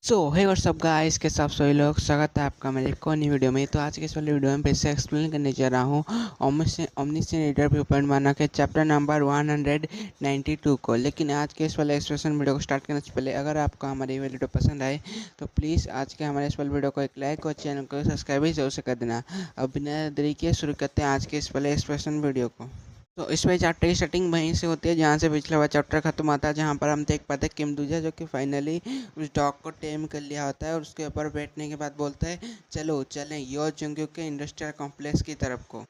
सो हे WhatsApp guys, कैसे आप सभी लोग। स्वागत है आपका मेरे एक और नई वीडियो में। तो आज के इस वाले वीडियो में बेसिक एक्सप्लेन करने जा रहा हूँ ओमनिसेंट रीडर व्यू माना के चैप्टर नंबर 192 को। लेकिन आज के इस वाले एक्सप्लेनेशन वीडियो को स्टार्ट करने से पहले अगर आपको हमारी वीडियो पसंद आए तो प्लीज़ आज के हमारे इस वाले वीडियो को एक लाइक और चैनल को सब्सक्राइब भी जरूर से कर देना। अब बिना देरी के शुरू करते हैं आज के इस वाले एक्सप्लेनेशन वीडियो को। तो इस वाले चैप्टर की स्टार्टिंग वहीं से होती है जहाँ से पिछला वाला चैप्टर खत्म होता है, जहाँ पर हम देख पाते हैं किम दूजा जो कि फाइनली उस डॉग को टेम कर लिया होता है और उसके ऊपर बैठने के बाद बोलता है चलो चलें यो जुंग्यू के इंडस्ट्रियल कॉम्प्लेक्स की तरफ को।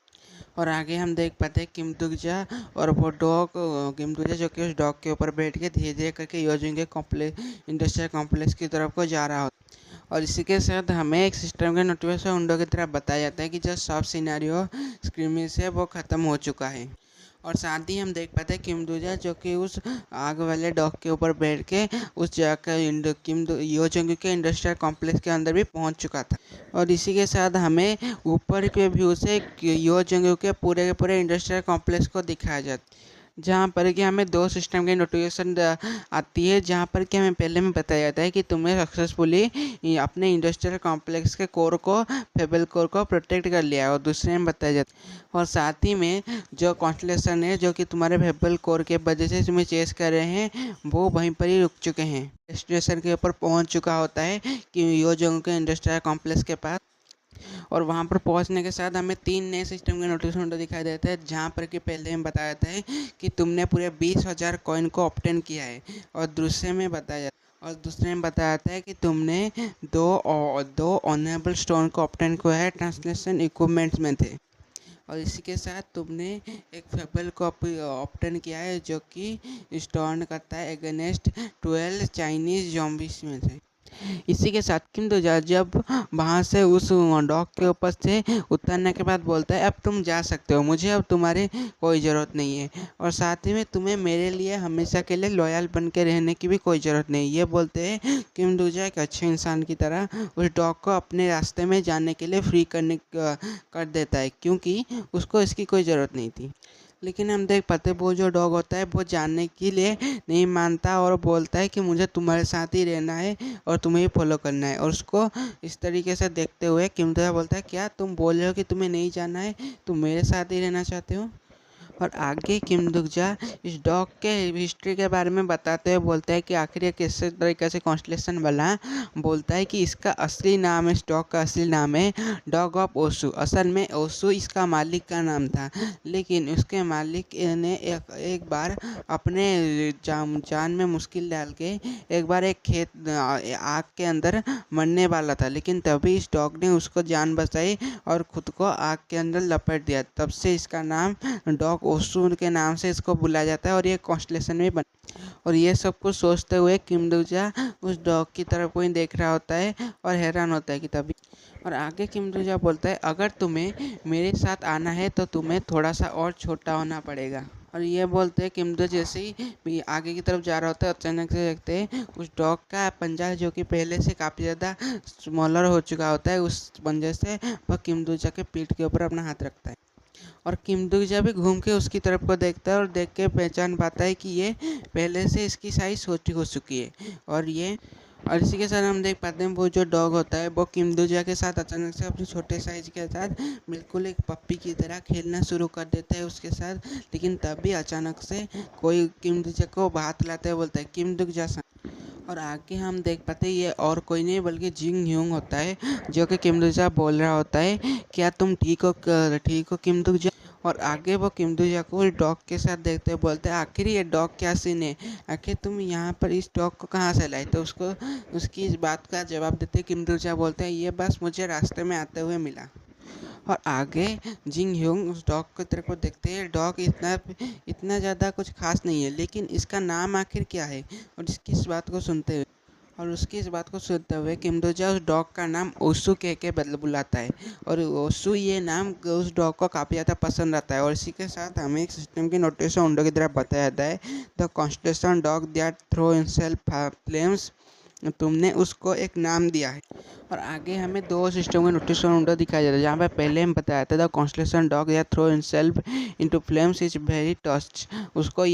और आगे हम देख पाते हैं किम दूजा और वो डॉग किम दूजा जो कि उस डॉग के ऊपर बैठ के धीरे धीरे करके यो जुंग्यू कॉम्प्लेक्स इंडस्ट्रियल कॉम्प्लेक्स की तरफ को जा रहा होता है। और इसी के साथ हमें एक सिस्टम के नोटिफिकेशन विंडो की तरफ बताया जाता है कि जो सॉफ्ट सिनेरियो स्क्रीन में से वो ख़त्म हो चुका है। और साथ ही हम देख पाते हैं किम दूजा जो कि उस आग वाले डॉग के ऊपर बैठ के उस जगह का यो जंग के इंडस्ट्रियल कॉम्प्लेक्स के अंदर भी पहुंच चुका था। और इसी के साथ हमें ऊपर के व्यू से यो जंग के पूरे इंडस्ट्रियल कॉम्प्लेक्स को दिखाया जाता है, जहाँ पर कि हमें दो सिस्टम की नोटिफिकेशन आती है। जहाँ पर कि हमें पहले में बताया जाता है कि तुमने सक्सेसफुली अपने इंडस्ट्रियल कॉम्प्लेक्स के कोर को फेबल कोर को प्रोटेक्ट कर लिया है। और दूसरे में बताया जाता है और साथ ही में जो कॉन्स्टलेशन है जो कि तुम्हारे फेबल कोर के वजह से तुम्हें चेस कर रहे हैं वो वहीं पर ही रुक चुके हैं, स्टेशन के ऊपर पहुँच चुका होता है कि यो जंग के इंडस्ट्रियल कॉम्प्लेक्स के पास। और वहाँ पर पहुँचने के साथ हमें 3 नए सिस्टम के नोटिफिकेशन दिखाई देते हैं, जहाँ पर कि पहले में बताया जाता है कि तुमने पूरे 20,000 कॉइन को ऑब्टेन किया है। और दूसरे में बताया जाता है कि तुमने दो ऑनरेबल स्टोन को ऑब्टेन किया है, ट्रांसलेशन इक्विपमेंट्स में थे। और इसी के साथ तुमने एक फेबल को ऑब्टेन किया है जो कि स्टोन करता है अगेंस्ट 12 चाइनीज जॉम्बीज में से। इसी के साथ किम दूजा जब वहाँ से उस डॉग के ऊपर से उतरने के बाद बोलता है अब तुम जा सकते हो, मुझे अब तुम्हारी कोई ज़रूरत नहीं है। और साथ ही में तुम्हें मेरे लिए हमेशा के लिए लॉयल बन के रहने की भी कोई ज़रूरत नहीं। ये बोलते हैं किम दूजा एक अच्छे इंसान की तरह उस डॉग को अपने रास्ते में जाने के लिए फ्री कर देता है, क्योंकि उसको इसकी कोई ज़रूरत नहीं थी। लेकिन हम देख पाते वो जो डॉग होता है वो जानने के लिए नहीं मानता और बोलता है कि मुझे तुम्हारे साथ ही रहना है और तुम्हें ही फॉलो करना है। और उसको इस तरीके से देखते हुए किमतोया बोलता है क्या तुम बोल रहे हो कि तुम्हें नहीं जाना है, तुम मेरे साथ ही रहना चाहते हो। और आगे किम दुगजा इस डॉग के हिस्ट्री के बारे में बताते हुए बोलता है कि आखिर ये किस तरीके से कॉन्स्टलेशन बना। बोलता है कि इसका असली नाम, इस डॉग का असली नाम है डॉग ऑफ ओसू। असल में ओसू इसका मालिक का नाम था, लेकिन उसके मालिक ने एक बार अपने जान में मुश्किल डाल के एक बार एक खेत आग के अंदर मरने वाला था, लेकिन तभी इस डॉग ने उसको जान बचाई और खुद को आग के अंदर लपेट दिया। तब से इसका नाम डॉग ओसू के नाम से इसको बुलाया जाता है और ये कॉन्स्टलेशन में बन। और ये सब कुछ सोचते हुए किम दूजा उस डॉग की तरफ कोई देख रहा होता है और हैरान होता है कि तभी। और आगे किम दूजा बोलता है अगर तुम्हें मेरे साथ आना है तो तुम्हें थोड़ा सा और छोटा होना पड़ेगा। और ये बोलते हैं किम दूजा जैसे ही आगे की तरफ जा रहा होता है अचानक से देखते हैं उस डॉग का पंजा जो कि पहले से काफ़ी ज़्यादा स्मॉलर हो चुका होता है, उस पंजे से वह किम दूजा के पीठ के ऊपर अपना हाथ रखता है। और किम दूजा भी घूम के उसकी तरफ को देखता है और देख के पहचान पाता है कि ये पहले से इसकी साइज़ छोटी हो चुकी है। और इसी के साथ हम देख पाते हैं वो जो डॉग होता है वो किम दूजा के साथ अचानक से अपने छोटे साइज के साथ बिल्कुल एक पप्पी की तरह खेलना शुरू कर देता है उसके साथ। लेकिन तभी अचानक से कोई किम दूजा को हाथ लाते हुए बोलता है किम दूजा। और आगे हम देख पाते हैं ये और कोई नहीं बल्कि जिंग ह्यूंग होता है जो कि किम दूजा बोल रहा होता है क्या तुम ठीक हो किम दूजा। और आगे वो किम दूजा को डॉग के साथ देखते हुए बोलते हैं आखिर ये डॉग क्या सीन है, आखिर तुम यहाँ पर इस डॉग को कहाँ से लाए। तो उसको उसकी इस बात का जवाब देते किम दूजा बोलते हैं ये बस मुझे रास्ते में आते हुए मिला। और आगे जिंग ह्यूंग उस डॉग की तरफ को देखते हैं, डॉग इतना ज़्यादा कुछ खास नहीं है, लेकिन इसका नाम आखिर क्या है। और इसकी इस बात को सुनते हुए किम दूजा उस डॉग का नाम ओसू कह के बदल बुलाता है। और ओसू ये नाम उस डॉग को काफ़ी ज़्यादा पसंद आता है। और इसी के साथ हमें एक सिस्टम की नोटिफिकेशन विंडो की तरफ बताया जाता है the constellation dog that throw himself flames तुमने उसको एक नाम दिया है। और आगे हमें दो सिस्टम का नोटिफिकेशन विंडो दिखाया जाता है, जहाँ पे पहले हम बताया था द कॉन्स्टलेशन डॉग या throw himself into flames is very टस्ट। उसको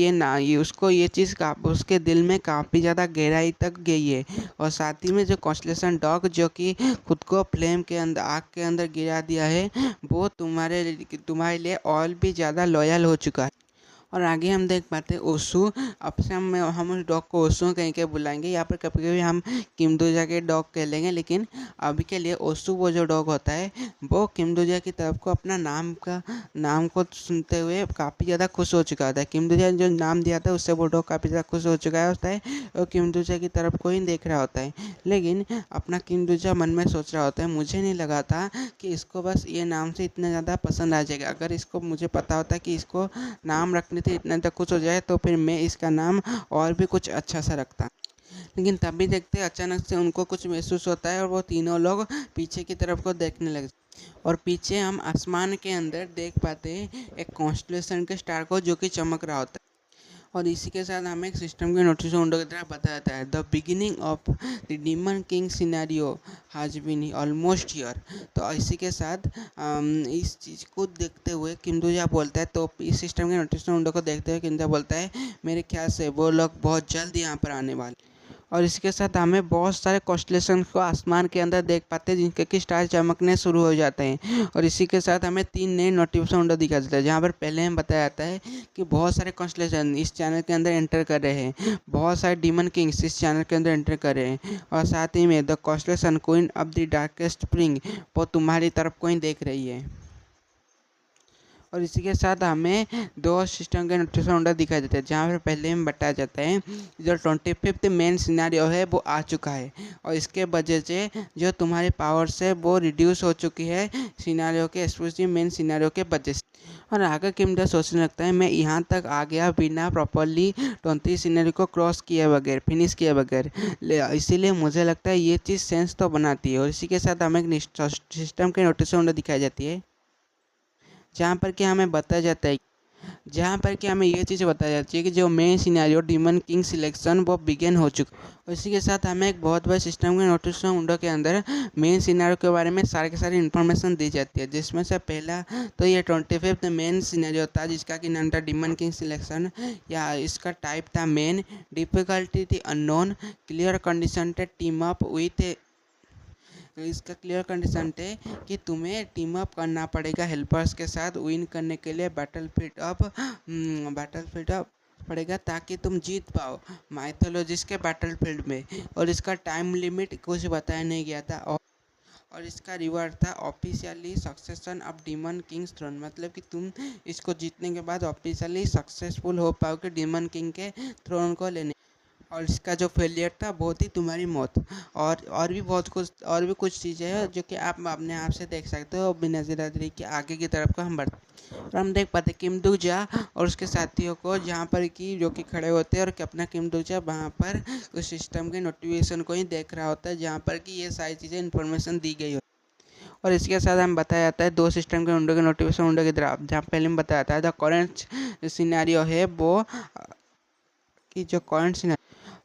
ये चीज़ उसके दिल में काफ़ी ज़्यादा गहराई तक गई है। और साथ ही में जो कॉन्स्टलेशन डॉग जो कि खुद को फ्लेम के अंदर, आग के अंदर गिरा दिया है, वो तुम्हारे लिए और भी ज़्यादा लॉयल हो चुका है। और आगे हम देख पाते हैं ओशु। अब से हम उस डॉग को ओशु कहीं के बुलाएंगे, या फिर कभी कभी हम किमदुजा के डॉग कह लेंगे, लेकिन अभी के लिए ओशु वो जो डॉग होता है वो किमदुजा की तरफ को अपना नाम को सुनते हुए काफ़ी ज़्यादा खुश हो चुका होता है। किमदुजा ने जो नाम दिया था उससे वो डॉग काफ़ी ज़्यादा खुश हो चुका होता है और किमदुजा की तरफ को ही देख रहा होता है। लेकिन अपना किमदुजा मन में सोच रहा होता है, मुझे नहीं लगा था कि इसको बस ये नाम से इतना ज़्यादा पसंद आ जाएगा। अगर इसको मुझे पता होता कि इसको नाम रखने थे इतना तक कुछ हो जाए तो फिर मैं इसका नाम और भी कुछ अच्छा सा रखता। लेकिन तभी देखते अचानक से उनको कुछ महसूस होता है और वो तीनों लोग पीछे की तरफ को देखने लगते। और पीछे हम आसमान के अंदर देख पाते हैं एक कॉन्स्टलेशन के स्टार को जो कि चमक रहा होता है। और इसी के साथ हमें एक सिस्टम के नोटिफिकेशन विंडो की तरह बताया जाता है the beginning of the demon king scenario has been almost here. तो इसी के साथ इस चीज़ को देखते हुए किमदुजा बोलता है, तो इस सिस्टम के नोटिफिकेशन विंडो को देखते हुए किमदुजा बोलता है, मेरे ख्याल से वो लोग बहुत जल्द यहाँ पर आने वाले। और इसके साथ हमें बहुत सारे कॉन्स्टलेशन को आसमान के अंदर देख पाते हैं जिनके कि स्टार चमकने शुरू हो जाते हैं। और इसी के साथ हमें 3 नए नोटिफिकेशन विंडो दिखा देता है, जहाँ पर पहले हमें बताया जाता है कि बहुत सारे कॉन्स्टलेशन इस चैनल के अंदर एंटर कर रहे हैं, बहुत सारे डीमन किंग्स इस चैनल के अंदर एंटर कर रहे हैं, और साथ ही में the constellation queen of the darkest spring वो तुम्हारी तरफ को ही देख रही है। और इसी के साथ हमें दो सिस्टम के नोटिफिकेशन विंडो दिखाई देते हैं, जहाँ पर पहले में बताया जाता है जो 25th मेन सिनेरियो है वो आ चुका है, और इसके वजह से जो तुम्हारी पावर है वो रिड्यूस हो चुकी है सिनेरियो के, स्पेशली मेन सिनेरियो के वजह से। और आगे किमडा सोचने लगता है, मैं यहाँ तक आ गया बिना प्रॉपरली 20 सिनेरियो को क्रॉस किए बगैर, फिनिश किए बगैर, इसीलिए मुझे लगता है ये चीज़ सेंस तो बनाती है। और इसी के साथ हमें एक सिस्टम के नोटिफिकेशन विंडो दिखाई जाती है, जहाँ पर कि हमें बताया जाता है ये चीज़ बताई जाती है कि जो main scenario demon king selection वो बिगेन हो चुका है। और इसी के साथ हमें एक बहुत बड़े सिस्टम के नोटिफिकेशन विंडो के अंदर मेन सिनेरियो के बारे में सारे के सारी इन्फॉर्मेशन दी जाती है, जिसमें से पहला तो ये 25th मेन सिनेरियो था जिसका कि नाम था डीमन किंग सिलेक्शन, या इसका टाइप था मेन, डिफिकल्टी थी अननोन, क्लियर कंडीशन थे टीम अप विथ, इसका क्लियर कंडीशन थे कि तुम्हें टीम अप करना पड़ेगा हेल्पर्स के साथ विन करने के लिए बैटलफील्ड अप पड़ेगा ताकि तुम जीत पाओ माइथोलॉजिस के बैटलफील्ड में। और इसका टाइम लिमिट कुछ बताया नहीं गया था, और इसका रिवार्ड था officially succession of demon king's throne, मतलब कि तुम इसको जीतने के बाद ऑफिशियली सक्सेसफुल हो पाओगे डीमन किंग के थ्रोन को लेने। और इसका जो फेलियर था बहुत ही तुम्हारी मौत। और भी कुछ चीज़ें हैं जो कि आप अपने आप से देख सकते हो बिना ज़िरादरी के आगे की तरफ को हम बढ़ते। और हम देख पाते किमदुजा और उसके साथियों को जहाँ पर कि जो कि खड़े होते हैं, और कि अपना किमदुजा वहाँ पर उस सिस्टम के नोटिफिकेशन को ही देख रहा होता है जहाँ पर कि ये सारी चीज़ें इन्फॉर्मेशन दी गई होती है। और इसके साथ हम बताया जाता है दो सिस्टम के विंडो के नोटिफिकेशन विंडो की तरफ, जहाँ पहले में बताया जाता है द करंट सिनेरियो है वो कि जो करंट सिनेरियो,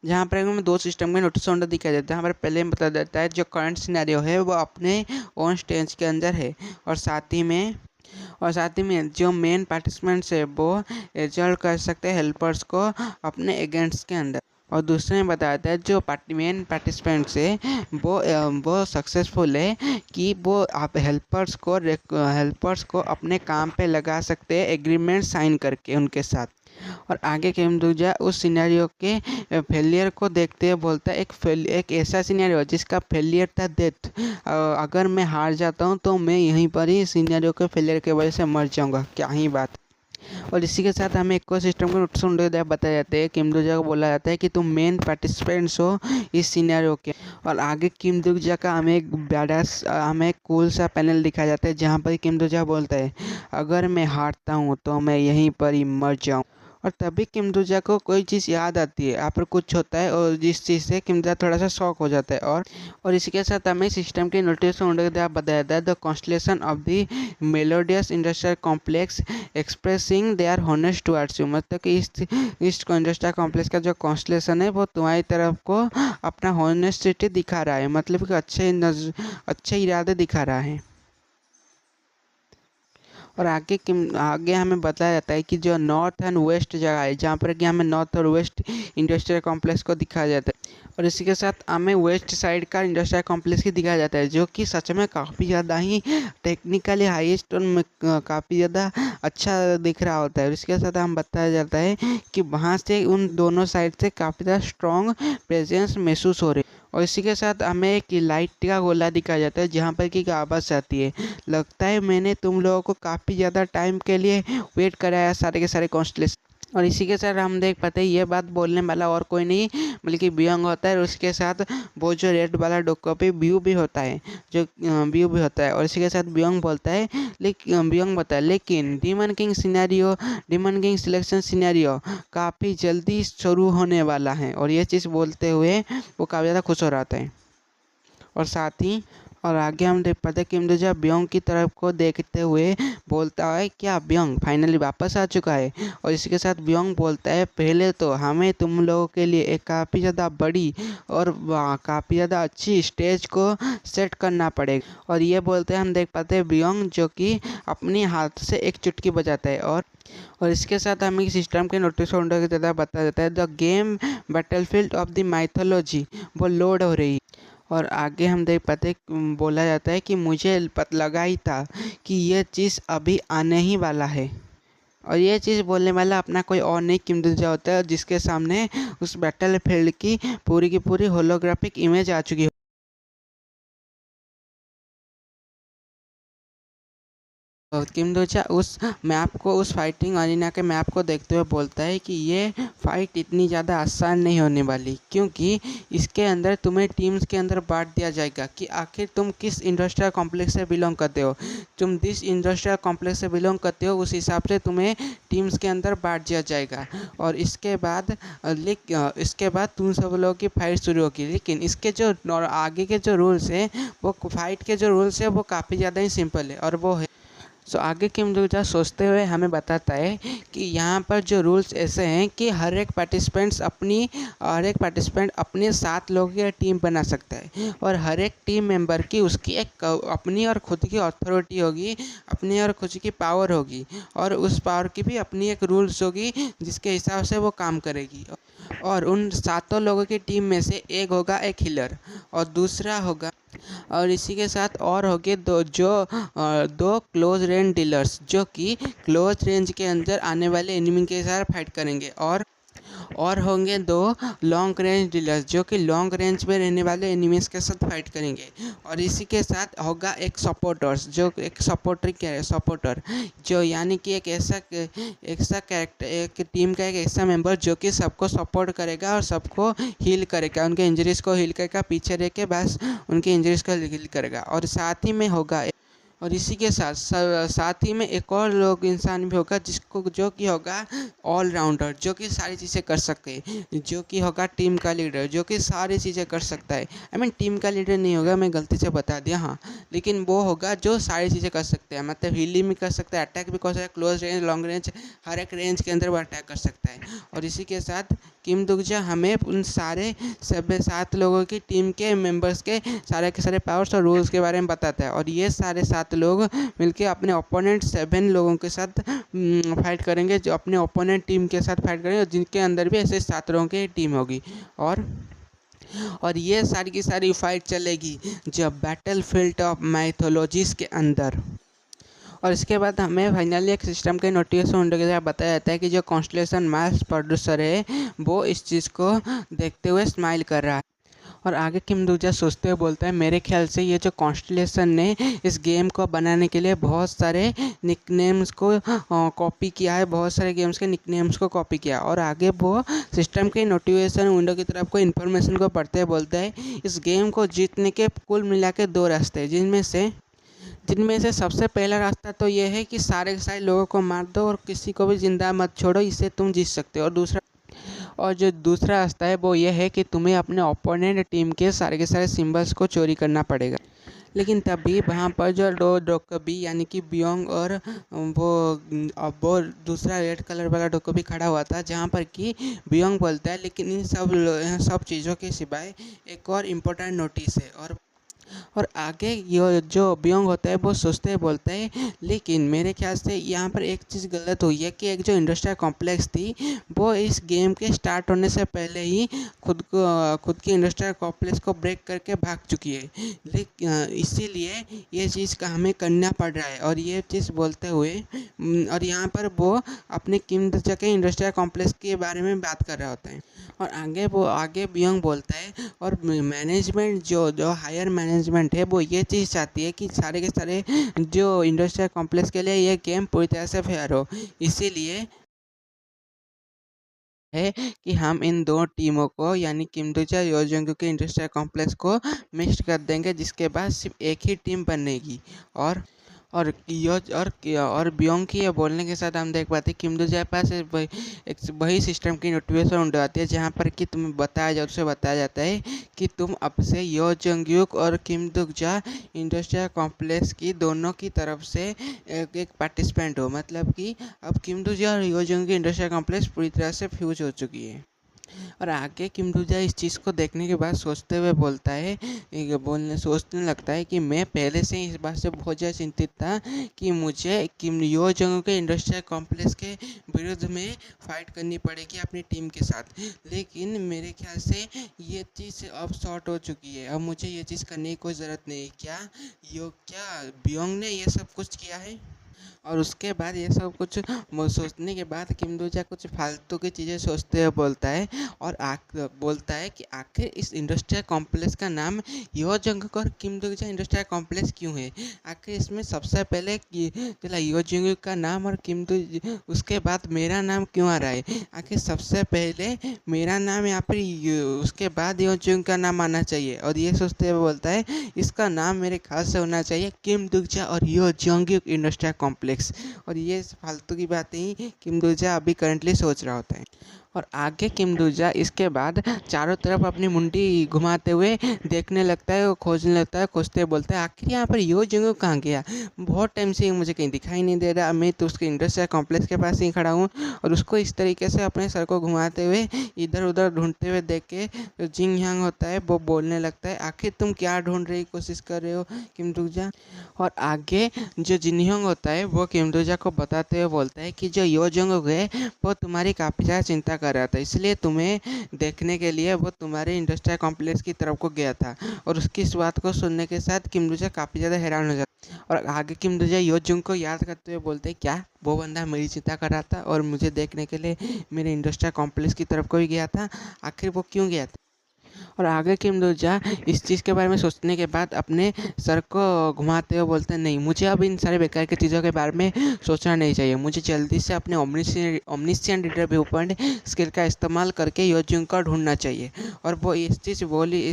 जहाँ पर हमें दो सिस्टम के नोटिस विंडो दिखाई देता है। जहाँ पर पहले में बता देता है जो करंट सिनेरियो है वो अपने ओन स्टेज के अंदर है, और साथ ही में जो मेन पार्टिसिपेंट्स है वो रिजल्ट कर सकते हैं हेल्पर्स को अपने अगेंस्ट के अंदर। और दूसरे में बताता है जो मेन पार्टिसिपेंट्स है वो सक्सेसफुल है कि वो आप हेल्पर्स को अपने काम पे लगा सकते हैं एग्रीमेंट साइन करके उनके साथ। और आगे किमदुजा उस सिनेरियो के फेलियर को देखते हुए बोलता है एक ऐसा सिनेरियो जिसका फेलियर था डेथ, अगर मैं हार जाता हूँ तो मैं यहीं पर ही सिनेरियो के फेलियर की वजह से मर जाऊँगा, क्या ही बात। और इसी के साथ हमें इको सिस्टम को नोटिफिकेशन विंडो बताया जाता है, किमदुजा को बोला जाता है कि तुम मेन पार्टिसिपेंट्स हो इस सिनेरियो के। और आगे किमदुजा का हमें एक कूल सा पैनल दिखाया जाता है, जहाँ पर किमदुजा बोलता है अगर मैं हारता हूँ तो मैं यहीं पर ही मर जाऊँ। और तभी किमदुजा को कोई चीज़ याद आती है, यहाँ पर कुछ होता है और जिस चीज़ से किमदुजा थोड़ा सा शॉक हो जाता है। और इसी के साथ हमें सिस्टम के नोटिफिकेशन विंडो के द्वारा बताया जाता है the constellation of the melodious industrial complex expressing they are honest towards you, मतलब कि इस इंडस्ट्रियल कॉम्प्लेक्स का जो कॉन्स्टलेशन है वो तुम्हारी तरफ को अपना हॉनेस्टिटी दिखा रहा है, मतलब कि अच्छे इरादे दिखा रहा है। और आगे हमें बताया जाता है कि जो नॉर्थ एंड वेस्ट जगह है जहाँ पर कि हमें नॉर्थ और वेस्ट इंडस्ट्रियल कॉम्प्लेक्स को दिखाया जाता है, और इसी के साथ हमें वेस्ट साइड का इंडस्ट्रियल कॉम्प्लेक्स ही दिखाया जाता है जो कि सच में काफ़ी ज़्यादा ही टेक्निकली हाईएस्ट और काफ़ी ज़्यादा अच्छा दिख रहा होता है। और इसके साथ हम बताया जाता है कि वहाँ से उन दोनों साइड से काफ़ी ज़्यादा स्ट्रॉन्ग प्रेजेंस महसूस हो रही है। और इसी के साथ हमें एक लाइट का गोला दिखाया जाता है जहाँ पर कि आवाज़ आती है, लगता है मैंने तुम लोगों को काफ़ी ज़्यादा टाइम के लिए वेट कराया सारे के सारे कॉन्स्टलेशन। और इसी के साथ हम देख पाते हैं ये बात बोलने वाला और कोई नहीं बल्कि बियंग होता है, और उसके साथ वो जो रेड वाला डोकोपी व्यू भी होता है, जो व्यू भी होता है। और इसी के साथ बियंग बोलता है लेकिन डीमन किंग सिलेक्शन सिनेरियो काफ़ी जल्दी शुरू होने वाला है, और ये चीज़ बोलते हुए वो काफ़ी ज़्यादा खुश हो रहा था। और साथ ही और आगे हम देख पाते हैं किमदुजा ब्योंग की तरफ को देखते हुए बोलता है क्या ब्योंग फाइनली वापस आ चुका है। और इसी के साथ ब्योंग बोलता है पहले तो हमें तुम लोगों के लिए एक काफ़ी ज़्यादा बड़ी और काफ़ी ज़्यादा अच्छी स्टेज को सेट करना पड़ेगा। और ये बोलते हैं हम देख पाते हैं ब्योंग जो कि अपने हाथ से एक चुटकी बजाता है। और इसके साथ हमें सिस्टम के नोटिस विंडो की तरह बताया जाता है the game battlefield of the mythology वो लोड हो रही है। और आगे हम देख पाते बोला जाता है कि मुझे पता लगा ही था कि ये चीज़ अभी आने ही वाला है। और ये चीज़ बोलने वाला अपना कोई और नहीं किमदुजा होता है, जिसके सामने उस बैटल फील्ड की पूरी होलोग्राफिक इमेज आ चुकी है। किमदुजा उस मैप को उस फाइटिंग अरीना के मैप को देखते हुए बोलता है कि ये फाइट इतनी ज़्यादा आसान नहीं होने वाली, क्योंकि इसके अंदर तुम्हें टीम्स के अंदर बांट दिया जाएगा कि आखिर तुम किस इंडस्ट्रियल कॉम्प्लेक्स से बिलोंग करते हो। तुम जिस इंडस्ट्रियल कॉम्प्लेक्स से बिलोंग करते हो उस हिसाब से तुम्हें टीम्स के अंदर बांट दिया जाएगा। और इसके बाद तुम सब लोगों की फाइट शुरू होगी। लेकिन इसके जो आगे के जो रूल्स हैं वो फाइट के जो रूल्स हैं वो काफ़ी ज़्यादा ही सिंपल है, और वो है आगे किमदुजा सोचते हुए हमें बताता है कि यहाँ पर जो रूल्स ऐसे हैं कि हर एक पार्टिसिपेंट अपने 7 लोगों की टीम बना सकता है, और हर एक टीम मेंबर की उसकी एक अपनी और खुद की अथॉरिटी होगी, अपनी और खुद की पावर होगी, और उस पावर की भी अपनी एक रूल्स होगी जिसके हिसाब से वो काम करेगी। और उन 7 लोगों की टीम में से एक होगा एक हीलर और दूसरा होगा, और इसी के साथ और हो गए दो क्लोज रेंज डीलर्स जो कि क्लोज रेंज के अंदर आने वाले एनिमी के साथ फाइट करेंगे, और होंगे 2 लॉन्ग रेंज डीलर्स जो कि लॉन्ग रेंज में रहने वाले एनिमीज के साथ फाइट करेंगे। और इसी के साथ होगा एक सपोर्टर्स जो एक सपोर्टर जो यानी कि एक ऐसा कैरेक्टर, एक टीम का एक ऐसा मेंबर जो कि सबको सपोर्ट करेगा और सबको हील करेगा, उनके इंजरीज को हील करेगा, पीछे रह के बस उनके इंजरीज को हील करेगा। और साथ ही में होगा और इसी के साथ ही में एक और लोग इंसान भी होगा जो कि होगा ऑलराउंडर जो कि सारी चीज़ें कर सके, जो कि होगा टीम का लीडर जो कि सारी चीज़ें कर सकता है। टीम का लीडर नहीं होगा, मैं गलती से बता दिया, हाँ, लेकिन वो होगा जो सारी चीज़ें कर सकते हैं, मतलब हीलिंग भी कर सकता है, अटैक भी कर सकता है, क्लोज रेंज लॉन्ग रेंज हर एक रेंज के अंदर वो अटैक कर सकता है। और इसी के साथ किमदुजा हमें उन सारे 7 लोगों की टीम के मेंबर्स के सारे पावर्स और रूल्स के बारे में बताता है। और ये सारे 7 लोग मिलके अपने ओपोनेंट 7 लोगों के साथ फाइट करेंगे, जो अपने ओपोनेंट टीम के साथ फाइट करेंगे, जिनके अंदर भी ऐसे 7 लोगों की टीम होगी। और ये सारी की सारी फाइट चलेगी जब बैटल फील्ड ऑफ माइथोलॉजीज के अंदर। और इसके बाद हमें फाइनली एक सिस्टम के नोटिफिकेशन विंडो के द्वारा बताया जाता है कि जो कॉन्स्टलेशन मास प्रोड्यूसर है वो इस चीज़ को देखते हुए स्माइल कर रहा है। और आगे किमदुजा सोचते हुए बोलता है मेरे ख्याल से ये जो कॉन्स्टलेशन ने इस गेम को बनाने के लिए बहुत सारे निकनेम्स को कॉपी किया है, बहुत सारे गेम्स के निकनेम्स को कॉपी किया। और आगे वो सिस्टम के नोटिफिकेशन विंडो की तरफ को इन्फॉर्मेशन को पढ़ते हुए बोलता है इस गेम को जीतने के कुल मिला के 2 रास्ते हैं, जिनमें से जिनमें से सबसे पहला रास्ता तो ये है कि सारे के सारे लोगों को मार दो और किसी को भी ज़िंदा मत छोड़ो, इससे तुम जीत सकते हो। और जो दूसरा रास्ता है वो ये है कि तुम्हें अपने ओपोनेंट टीम के सारे सिंबल्स को चोरी करना पड़ेगा। लेकिन तभी वहाँ पर जो डोकोबी यानी कि बियोंग और वो दूसरा रेड कलर वाला डोकोबी खड़ा हुआ था, जहाँ पर कि बियोंग बोलता है लेकिन इन सब चीज़ों के सिवाय एक और इम्पोर्टेंट नोटिस है। और आगे ये जो बियोंग होता है वो सोचते बोलता है, लेकिन मेरे ख्याल से यहाँ पर एक चीज़ गलत हुई है कि एक जो इंडस्ट्रियल कॉम्प्लेक्स थी वो इस गेम के स्टार्ट होने से पहले ही खुद की इंडस्ट्रियल कॉम्प्लेक्स को ब्रेक करके भाग चुकी है। लेकिन इसीलिए ये चीज़ का हमें करना पड़ रहा है। और ये चीज़ बोलते हुए और यहाँ पर वो अपने कीमत जगह इंडस्ट्रियल कॉम्प्लेक्स के बारे में बात कर रहा होता है। और आगे बियोंग बोलता है, और मैनेजमेंट जो हायर मैनेजमेंट है वो ये चीज़ चाहती है कि सारे के सारे जो इंडस्ट्रियल कॉम्प्लेक्स के लिए ये गेम पूरी तरह से फेयर हो। इसीलिए है कि हम इन दो टीमों को यानी किमडुचा योजोंगु के इंडस्ट्रियल कॉम्प्लेक्स को मिक्स कर देंगे, जिसके बाद सिर्फ एक ही टीम बनेगी। और बियोंग की ये बोलने के साथ हम देख पाते हैं किमडुजा के पास वही सिस्टम की नोटिफिकेशन उड़ जाती है, जहाँ पर कि तुम्हें बताया जाता है कि तुम अब से यो जंगयुक और किमडुजा इंडस्ट्रियल कॉम्प्लेक्स की दोनों की तरफ से एक पार्टिसिपेंट हो। मतलब कि अब किमडुजा और यो जंगयुक इंडस्ट्रियल कॉम्प्लेक्स पूरी तरह से फ्यूज हो चुकी है। और आगे किमडुजा इस चीज़ को देखने के बाद सोचते हुए बोलता है, सोचने लगता है कि मैं पहले से ही इस बात से बहुत ज़्यादा चिंतित था कि मुझे किम यो जंग के इंडस्ट्रियल कॉम्प्लेक्स के विरुद्ध में फाइट करनी पड़ेगी अपनी टीम के साथ। लेकिन मेरे ख्याल से ये चीज़ अब सॉर्ट हो चुकी है, अब मुझे ये चीज़ करने की कोई ज़रूरत नहीं। क्या बियोंग ने ये सब कुछ किया है? और उसके बाद ये सब कुछ सोचने के बाद किमडुजा कुछ फालतू की चीज़ें सोचते हुए बोलता है, और बोलता है कि आखिर इस इंडस्ट्रियल कॉम्प्लेक्स का नाम योजोंगुक और किमडुजा इंडस्ट्रियल कॉम्प्लेक्स क्यों है? आखिर इसमें सबसे पहले चला योजोंगुक का नाम और उसके बाद मेरा नाम क्यों आ रहा है? आखिर सबसे पहले मेरा नाम यहाँ पर उसके बाद योजोंगुक का नाम आना चाहिए। और ये सोचते हुए बोलता है इसका नाम मेरे ख्याल से होना चाहिए किमडुजा और योजोंगुक इंडस्ट्रियल कॉम्प्लेक्स। और ये फालतू की बातें ही किमडुजा अभी करंटली सोच रहा होता है। और आगे किमडुजा इसके बाद चारों तरफ अपनी मुंडी घुमाते हुए देखने लगता है, वो खोजने लगता है, खोजते बोलता है आखिर यहाँ पर यो जंगू कहाँ गया? बहुत टाइम से मुझे कहीं दिखाई नहीं दे रहा, मैं तो उसके इंडस्ट्रियल कॉम्प्लेक्स के पास ही खड़ा हूँ। और उसको इस तरीके से अपने सर को घुमाते हुए इधर उधर ढूंढते हुए देख के जिंग यांग होता है, वो बोलने लगता है आखिर तुम क्या ढूंढ रही कोशिश कर रहे हो किमडुजा? और आगे जो जिनहोंग होता है वो किमडुजा को बताते हुए बोलता है कि जो यो जंगू है वो तुम्हारी काफ़ी ज़्यादा चिंता कर रहा था, इसलिए तुम्हें देखने के लिए वो तुम्हारे इंडस्ट्रियल कॉम्प्लेक्स की तरफ को गया था। और उसकी इस बात को सुनने के साथ किमडुजा काफ़ी ज़्यादा हैरान हो जाता है। और आगे किमडुजा योजुंग को याद करते हुए बोलते हैं क्या वो बंदा मेरी चिंता कर रहा था और मुझे देखने के लिए मेरे इंडस्ट्रियल कॉम्प्लेक्स की तरफ को ही गया था? आखिर वो क्यों गया था? और आगे किमडुजा इस चीज़ के बारे में सोचने के बाद अपने सर को घुमाते हुए बोलते हैं नहीं, मुझे अब इन सारे बेकार की चीज़ों के बारे में सोचना नहीं चाहिए, मुझे जल्दी से अपने ओमनिशिएंट रीडर व्यू पॉइंट स्किल का इस्तेमाल करके योजुंग को ढूंढना चाहिए। और वो इस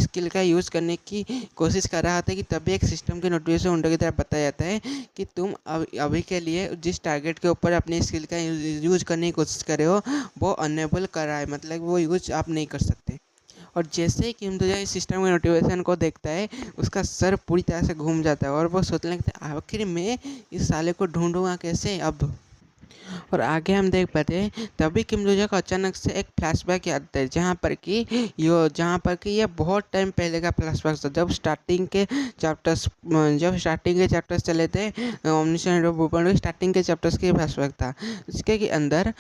स्किल का यूज़ करने की कोशिश कर रहा था कि तभी एक सिस्टम के नोटिफिकेशन विंडो की तरफ बताया जाता है कि तुम अभी के लिए जिस टारगेट के ऊपर अपनी स्किल का यूज करने की कोशिश कर रहे हो वो अनेबल कर रहा है, मतलब वो यूज आप नहीं कर सकते। और जैसे ही किमडुजा इस सिस्टम के नोटिफिकेशन को देखता है उसका सर पूरी तरह से घूम जाता है और वो सोचने लगता है आखिर मैं इस साले को ढूंढूंगा कैसे अब? और आगे हम देख पाते हैं तभी किमडुजा को अचानक से एक फ्लैशबैक याद आता है, जहाँ पर कि ये बहुत टाइम पहले का फ्लैशबैक था, जब स्टार्टिंग के चैप्टर्स चले थे ओमनिशिएंट स्टार्टिंग के चैप्टर्स के फ्लैशबैक था। इसके के अंदर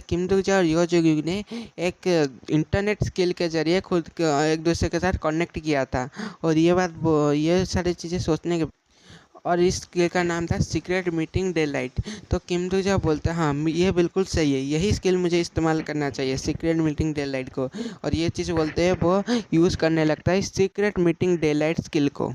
किमडुजा और योजुगी ने एक इंटरनेट स्किल के जरिए खुद एक दूसरे के साथ कनेक्ट किया था। और ये सारी चीज़ें सोचने के और इस स्किल का नाम था सीक्रेट मीटिंग डेलाइट। तो किमडुजा बोलता है हाँ ये बिल्कुल सही है, यही स्किल मुझे इस्तेमाल करना चाहिए सीक्रेट मीटिंग डेलाइट को। और ये चीज़ बोलते हैं वो यूज़ करने लगता है सीक्रेट मीटिंग डेलाइट स्किल को।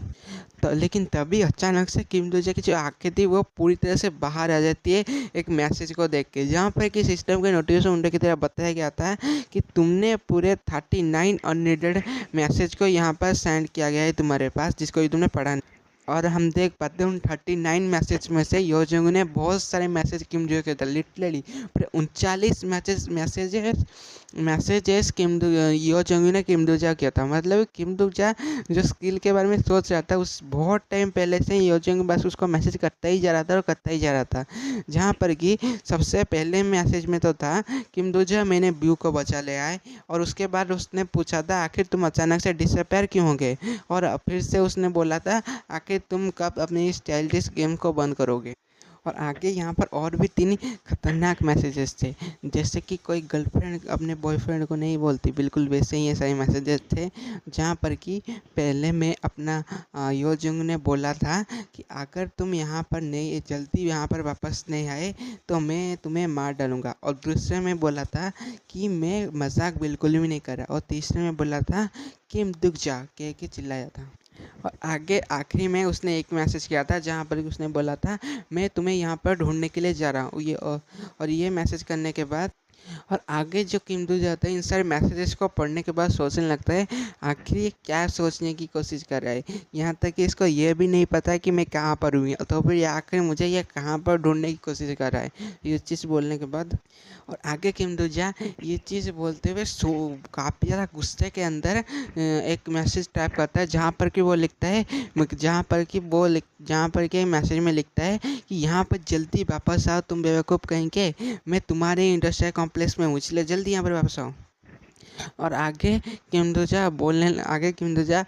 तो लेकिन तभी अचानक से किमडुजा की जो आंखें थी वो पूरी तरह से बाहर आ जाती है एक मैसेज को देख के, जहाँ पर कि सिस्टम के नोटिफिकेशन विंडो की तरह बताया गया था कि तुमने पूरे 39 अनरीडेड मैसेज को यहाँ पर सेंड किया गया है तुम्हारे पास, जिसको तुमने पढ़ा नहीं। और हम देख पाते हैं उन 39 मैसेज में से यो जंग ने बहुत सारे मैसेज किम जो किया था, लिटरली पूरे 39 मैसेजेस यो जंग ने किम दो जा किया था। मतलब किम दो जा जो स्किल के बारे में सोच रहा था उस बहुत टाइम पहले से यो जंग बस उसको मैसेज करता ही जा रहा था और करता ही जा रहा था। जहाँ पर कि सबसे पहले मैसेज में तो था किम दो जा मैंने ब्यू को बचा ले आए, और उसके बाद उसने पूछा था आखिर तुम अचानक से डिसअपेयर क्यों हो गए, और फिर से उसने बोला था आखिर तुम कब अपनी इस चाइल्डिश गेम को बंद करोगे। और आगे यहाँ पर और भी 3 खतरनाक मैसेजेस थे, जैसे कि कोई गर्लफ्रेंड अपने बॉयफ्रेंड को नहीं बोलती, बिल्कुल वैसे ही ये सारे मैसेजेस थे। जहाँ पर कि पहले में अपना यो जंग ने बोला था कि अगर तुम यहाँ पर नहीं जल्दी यहाँ पर वापस नहीं आए तो मैं तुम्हें मार डालूँगा, और दूसरे में बोला था कि मैं मजाक बिल्कुल भी नहीं कर रहा, और तीसरे में बोला था कि दुख जा कह के चिल्लाया था। और आगे आखिरी में उसने एक मैसेज किया था जहाँ पर उसने बोला था मैं तुम्हें यहाँ पर ढूंढने के लिए जा रहा हूँ, और ये मैसेज करने के बाद और आगे जो किमदू जाता है इन सारे मैसेजेस को पढ़ने के बाद सोचने लगता है आखिर ये क्या सोचने की कोशिश कर रहा है, यहाँ तक कि इसको ये भी नहीं पता है कि मैं कहाँ पर हूँ, तो फिर ये आखिर मुझे ये कहाँ पर ढूंढने की कोशिश कर रहा है। ये चीज़ बोलने के बाद और आगे किमदूजा ये चीज़ बोलते हुए काफ़ी ज़्यादा गुस्से के अंदर एक मैसेज टाइप करता है, जहाँ पर कि वो लिखता है जहाँ पर कि मैसेज में लिखता है कि यहाँ पर जल्दी वापस आओ तुम बेवकूफ़ कहीं के, मैं तुम्हारे इंडस्ट्रियल कॉम्प्लेक्स में हूँ इसलिए जल्दी यहाँ पर वापस आओ। और आगे किमदूजा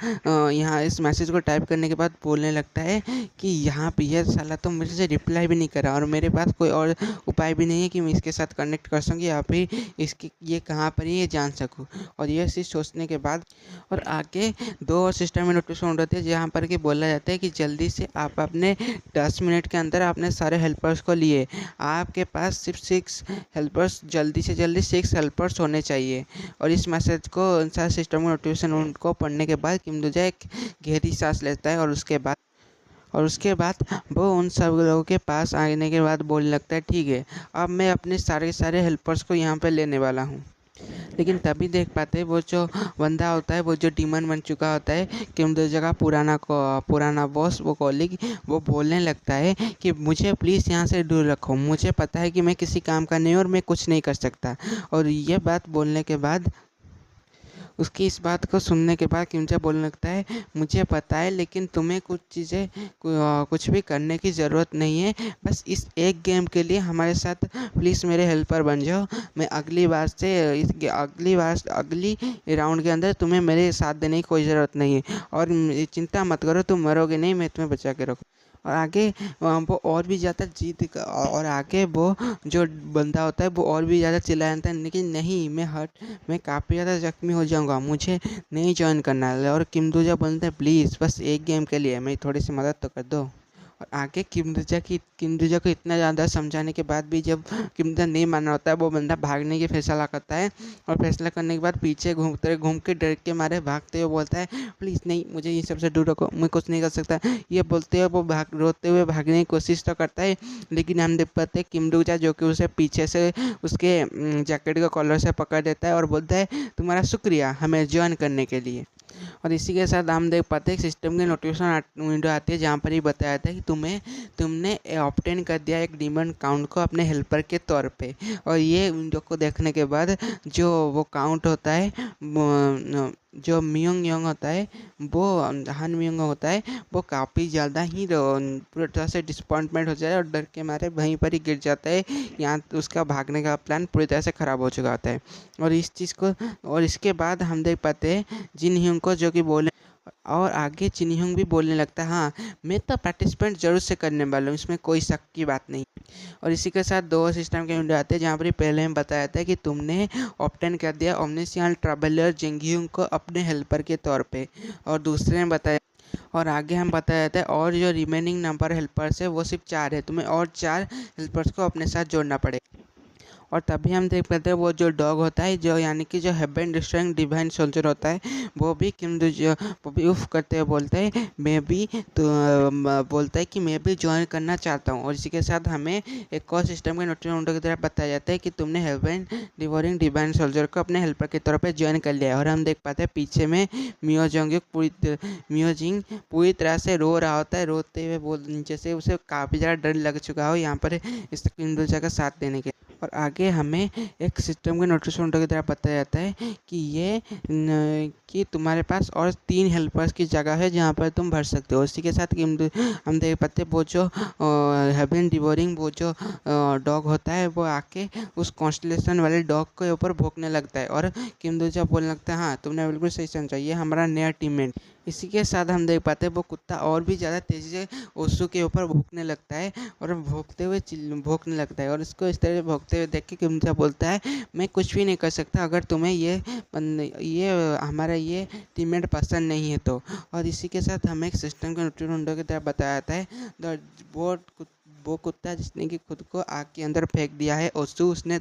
यहाँ इस मैसेज को टाइप करने के बाद बोलने लगता है कि यहाँ पे यह साला तो मेरे से रिप्लाई भी नहीं कर रहा, और मेरे पास कोई और उपाय भी नहीं है कि मैं इसके साथ कनेक्ट कर सकूँ या फिर इसकी ये कहाँ पर है ये जान सकूँ। और ये चीज़ सोचने के बाद और आगे 2 और सिस्टम में नोटिफिकेशन होती है जहाँ पर कि बोला जाता है कि जल्दी से आप अपने 10 मिनट के अंदर अपने सारे हेल्पर्स को लिए, आपके पास सिर्फ 6 हेल्पर्स जल्दी से जल्दी 6 हेल्पर्स होने चाहिए। और इस मैसेज को सारे सिस्टम में नोटिफिकेशन उनको पढ़ने के बाद किमदूजा एक गहरी सांस लेता है, और उसके बाद वो उन सब लोगों के पास आने के बाद बोलने लगता है ठीक है अब मैं अपने सारे हेल्पर्स को यहाँ पे लेने वाला हूँ। लेकिन तभी देख पाते हैं वो जो बंदा होता है, वो जो डीमन बन चुका होता है किमदूजा का पुराना बॉस, वो कॉलिग, वो बोलने लगता है कि मुझे प्लीज़ यहाँ से दूर रखो, मुझे पता है कि मैं किसी काम का नहीं हूँ और मैं कुछ नहीं कर सकता। और ये बात बोलने के बाद उसकी इस बात को सुनने के बाद किमजा बोलने लगता है मुझे पता है लेकिन तुम्हें कुछ भी करने की ज़रूरत नहीं है, बस इस एक गेम के लिए हमारे साथ प्लीज़ मेरे हेल्पर बन जाओ, मैं अगली राउंड के अंदर तुम्हें मेरे साथ देने की कोई ज़रूरत नहीं है, और चिंता मत करो तुम मरोगे नहीं, मैं तुम्हें बचा के रखूँ। और आगे वो और भी ज़्यादा और आगे वो जो बंदा होता है वो और भी ज़्यादा चिल्लाता है लेकिन नहीं मैं काफ़ी ज़्यादा ज़ख्मी हो जाऊंगा, मुझे नहीं ज्वाइन करना है। और किमदूजा बोलता है प्लीज़ बस एक गेम के लिए मेरी थोड़ी सी मदद तो कर दो। और आगे किमदूजा को इतना ज़्यादा समझाने के बाद भी जब किमदूजा नहीं मानना होता है वो बंदा भागने की फैसला करता है, और फैसला करने के बाद पीछे घूम के डर के मारे भागते हुए बोलता है प्लीज़ नहीं मुझे ये सबसे दूर रखो, मैं कुछ नहीं कर सकता। ये बोलते हुए वो रोते हुए भागने की कोशिश तो करता है, लेकिन हम देख पाते हैं किमदूजा जो कि उसे पीछे से उसके जैकेट के कॉलर से पकड़ देता है और बोलता है तुम्हारा शुक्रिया हमें ज्वाइन करने के लिए। और इसी के साथ हम देख पाते हैं सिस्टम की नोटिफिकेशन विंडो आती है जहाँ पर ये बताया जाता है कि तुमने ऑब्टेन कर दिया एक डीमन काउंट को अपने हेल्पर के तौर पे। और ये विंडो को देखने के बाद जो वो काउंट होता है जो मियोंग योंग होता है वो हान मियोंग होता है वो काफ़ी ज़्यादा ही पूरी तरह से डिसअपॉइंटमेंट हो जाए और डर के मारे वहीं पर ही गिर जाता है। यहाँ उसका भागने का प्लान पूरी तरह से ख़राब हो चुका होता है। और इस चीज़ को और इसके बाद हम देख पाते हैं जिन ह्यूंग को जो कि बोले, और आगे चिन ह्यूंग भी बोलने लगता है हाँ मैं तो पार्टिसिपेंट जरूर से करने वाला हूँ, इसमें कोई शक की बात नहीं। और इसी के साथ 2 सिस्टम के विंडो आते हैं जहाँ पर पहले हम बताया था कि तुमने ऑप्टेन कर दिया ओमनिशियल ट्रैवलर जिंगह्यूंग को अपने हेल्पर के तौर पे, और दूसरे में बताया और आगे हम बताया जाता है और जो रिमेनिंग नंबर हेल्पर्स है वो सिर्फ 4 है, तुम्हें और 4 हेल्पर्स को अपने साथ जोड़ना पड़ेगा। और तभी हम देख पाते हैं वो जो डॉग होता है, जो यानी कि जो हेवन डिस्ट्रॉइंग डिवाइन सोल्जर होता है, वो भी वो भी उफ करते हुए बोलते हैं मैं भी, तो बोलता है कि मैं भी ज्वाइन करना चाहता हूँ। और इसी के साथ हमें एक और सिस्टम के नोटिफिकेशन की तरफ बताया जाता है कि तुमने हेवन डिवोरिंग डिवाइन सोल्जर को अपने हेल्पर के तौर पर ज्वाइन कर लिया है। और हम देख पाते हैं पीछे में मियोजिंग पूरी तरह से रो रहा होता है, रोते हुए बोल जैसे उसे काफ़ी ज़्यादा डर लग चुका हो यहाँ पर इस किंडुजा का साथ देने के। और आगे हमें एक सिस्टम के नोटिफिकेशन की तरह बताया जाता है कि कि तुम्हारे पास और 3 हेल्पर्स की जगह है जहाँ पर तुम भर सकते हो। इसी के साथ हम देख पाते हैं वो जो हेवन डिवोरिंग वो जो डॉग होता है वो आके उस कॉन्स्टलेशन वाले डॉग के ऊपर भौंकने लगता है और किंदुजा बोलने लगता है हाँ तुमने बिल्कुल सही समझा, ये हमारा नया टीममेट। इसी के साथ हम देख पाते हैं वो कुत्ता और भी ज़्यादा तेज़ी से ओसू के ऊपर भौंकने लगता है और भौंकने लगता है। और इसको इस तरह से भौंकते हुए देख के किंदुजा बोलता है मैं कुछ भी नहीं कर सकता अगर तुम्हें ये हमारा ये टीममेट पसंद नहीं है तो। और इसी के साथ हमें एक सिस्टम के नोटिफिकेशन की तरह बताया जाता है वो कुत्ता जिसने कि खुद को आग के अंदर फेंक दिया है ओसू, उसने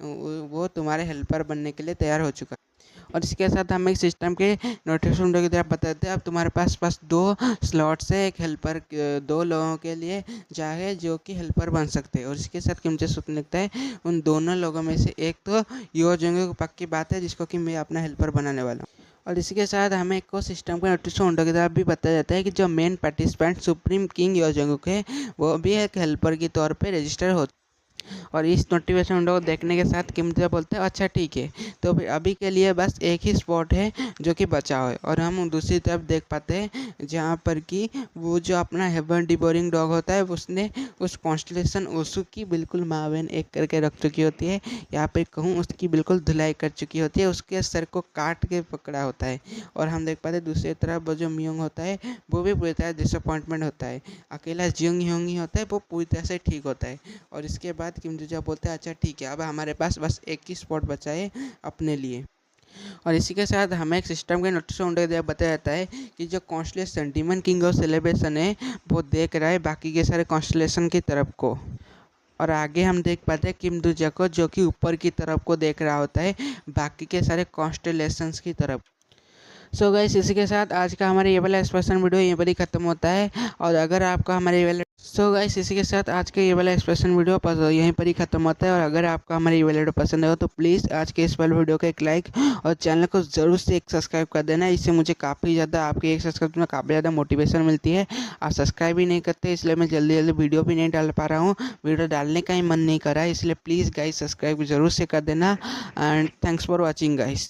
वो तुम्हारे हेल्पर बनने के लिए तैयार हो चुका है। और इसके साथ हम एक सिस्टम के नोटिफिकेशन की तरफ बताते हैं अब तुम्हारे पास 2 स्लॉट्स है, एक हेल्पर 2 लोगों के लिए चाहे जो कि हेल्पर बन सकते हैं। और इसके साथ कि मुझे सोचने लगता है उन दोनों लोगों में से एक तो यो जोंगे को पक्की बात है जिसको कि मैं अपना हेल्पर बनाने वाला हूँ। और इसी के साथ हमें एक और सिस्टम के नोटिफिकेशन की तरफ भी बताया जाता है कि जो मेन पार्टिसिपेंट सुप्रीम किंग यो जोंगुक है वो भी एक हेल्पर के तौर पर रजिस्टर हो। और इस नोटिफिकेशन विंडो को देखने के साथ किमजा बोलते हैं अच्छा ठीक है, तो फिर अभी के लिए बस एक ही स्पॉट है जो कि बचा हुआ है। और हम दूसरी तरफ देख पाते हैं जहाँ पर कि वो जो अपना हेवन डिवोरिंग डॉग होता है उसने उस कॉन्स्टलेशन ओसू की बिल्कुल मावेन एक करके रख चुकी होती है, यहाँ पे कहूँ उसकी बिल्कुल धुलाई कर चुकी होती है, उसके सर को काट के पकड़ा होता है। और हम देख पाते हैं दूसरी तरफ वो जो मियोंग होता है वो भी पूरी तरह डिसअपॉइंटमेंट होता है, अकेला जियोंग ह्योंग ही होता है वो पूरी तरह से ठीक होता है। और इसके बाद किमजुजा बोलता है अच्छा ठीक है अब हमारे पास बस एक ही स्पॉट बचा है अपने लिए। और इसी के साथ हमें एक सिस्टम के नोटिफिकेशन बताया जाता है कि जो constellation demon king of celebration है वो देख रहा है बाकी के सारे कॉन्स्टलेशन की तरफ को। और आगे हम देख पाते हैं किम दूजा को जो कि ऊपर की तरफ को देख रहा होता है बाकी के सारे कॉन्स्टलेशंस की तरफ। सो गाइस इसी के साथ आज का हमारा ये वाला एक्सप्रेशन वीडियो यहीं पर ही खत्म होता है। और अगर आपका हमारे ये वाला इसी के साथ आज के ये वाला एक्सप्रेशन वीडियो यहीं पर ही खत्म होता है। और अगर आपका हमारे ये वाला वीडियो पसंद है तो प्लीज़ आज के इस वाले वीडियो को एक लाइक और चैनल को ज़रूर से एक सब्सक्राइब कर देना। इससे मुझे काफ़ी ज़्यादा आपके एक सब्सक्राइब में काफ़ी ज़्यादा मोटिवेशन मिलती है। आप सब्सक्राइब ही नहीं करते इसलिए मैं जल्दी जल्दी वीडियो भी नहीं डाल पा रहा हूँ, वीडियो डालने का ही मन नहीं कर रहा है, इसलिए प्लीज़ गाइस सब्सक्राइब ज़रूर से कर देना। And thanks for watching guys.